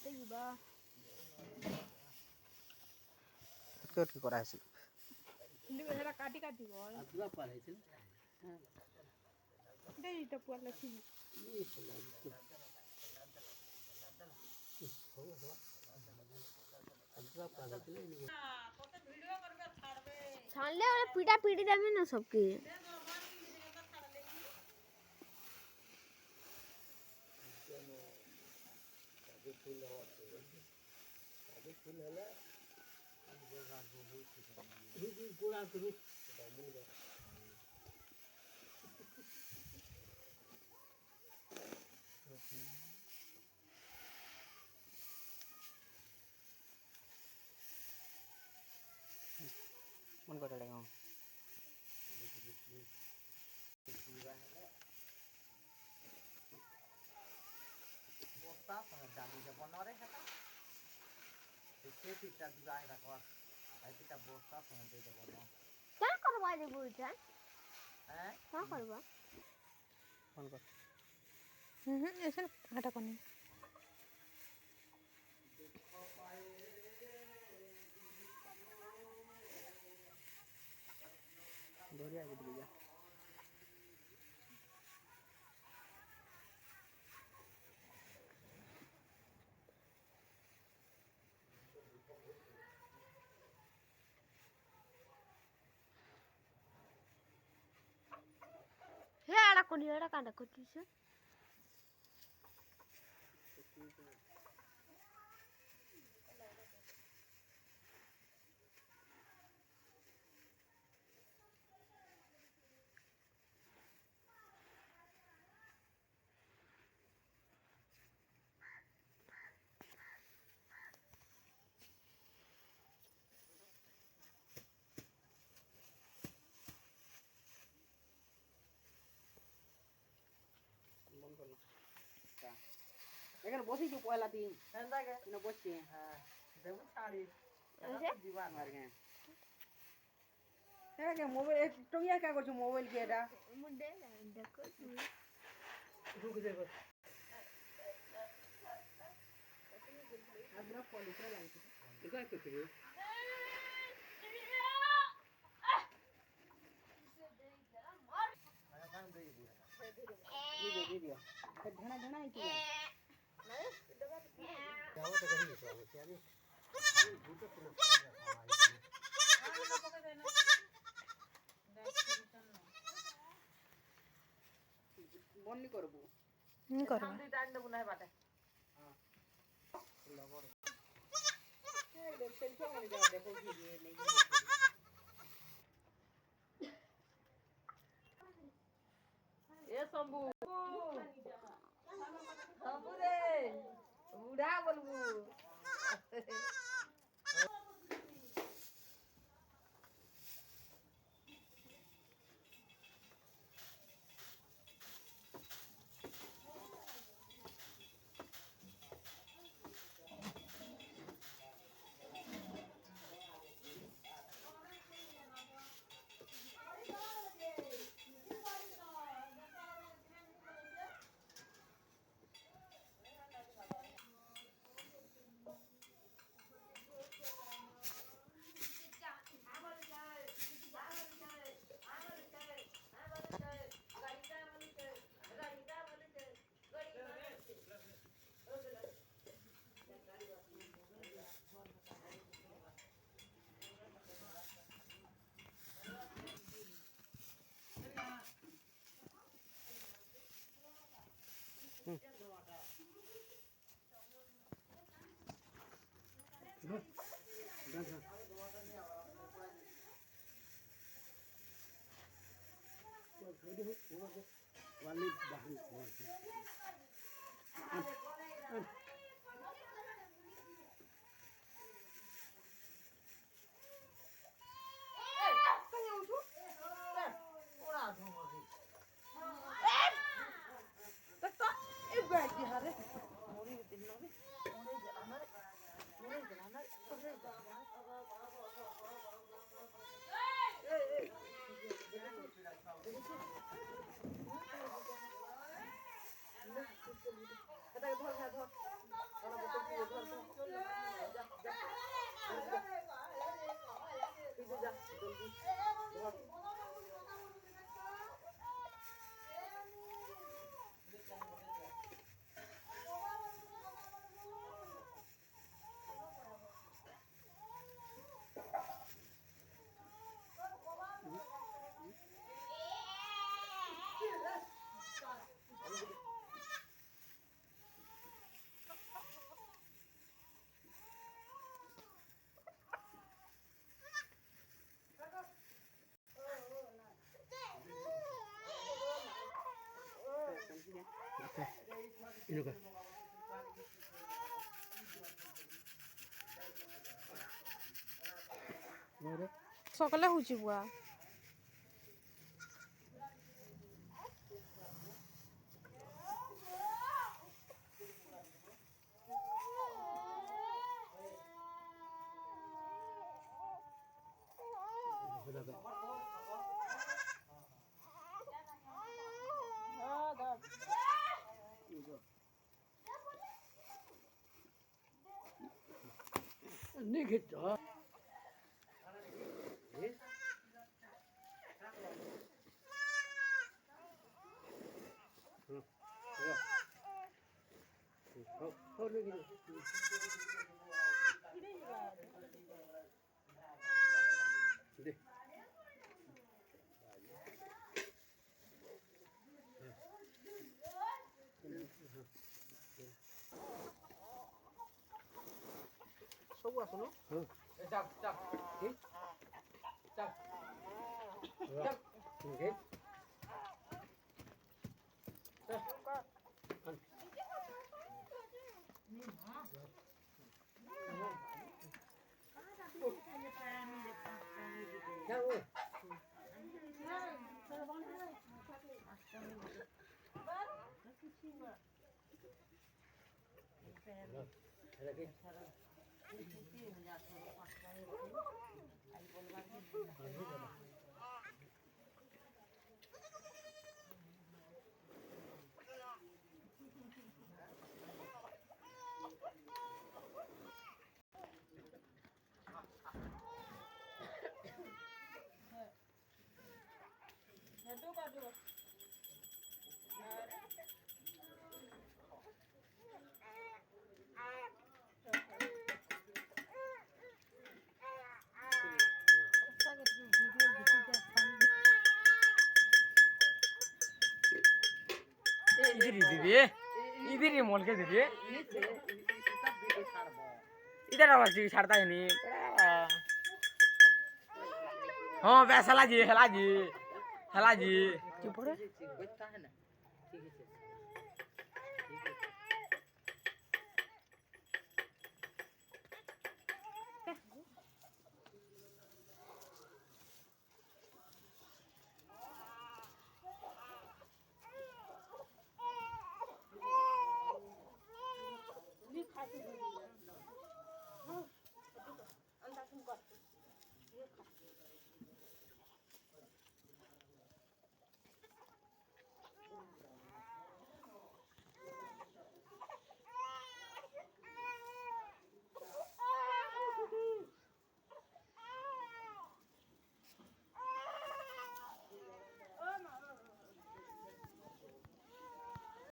কাটতে দিবা কি করা আছে কিন্তু এটা কাটি কাটি বল আদুরা পালাইছিল হ্যাঁ এইটা পুরো ছিল আদুরা পালাইছিল কত ভিডিও করবে ছাড়বে ছাড়লে ওরা পিটা পিটি দেবে না সবকে मन कर लेगा বস্তা দাদি যাব নরে খাতা দেখে পিটা দিবা এটা কর আই পিটা বস্তা ফোন দে যাব না क्या करवा दे बुझा হ্যাঁ क्या करवा फोन कर ऐसे हटा कोनी बढ़िया है भैया हे आड़ा कोनी एड़ा कांडा कोतीस এখানে বসি তো পয়লা দিন এন্ডা গে না বসছি হ্যাঁ দেব ছাড়ি ऐसे দিবা मार गए है क्या मोबाइल टोंगिया क्या करछु मोबाइल के एटा मुंडे देखो तू रुक देखो आदरा पॉलिश लाइट এটা কি করে दे दियो ढना ढना है क्या যাও তো করি তো আমি দুটো পুরো বন্ধ করব করবা সামনে টাইম দেব না বাটে सेल्फी में जाओ देखो कि ये नहीं এ শম্ভু শম্ভু রে বুড়া বলবু वाली बाहर এটা ধর ধর ধর रुका ସକାଳେ ହେଉଛି ବୁଆ निघित ସବୁ ଆସୁନ ଚାଲ ଚାଲ ଚାଲ इधर दीदी इधर ही मोल के दीदी इधर आवाज जी छाड़ता है नहीं हाँ वैसा हला जी चुप रे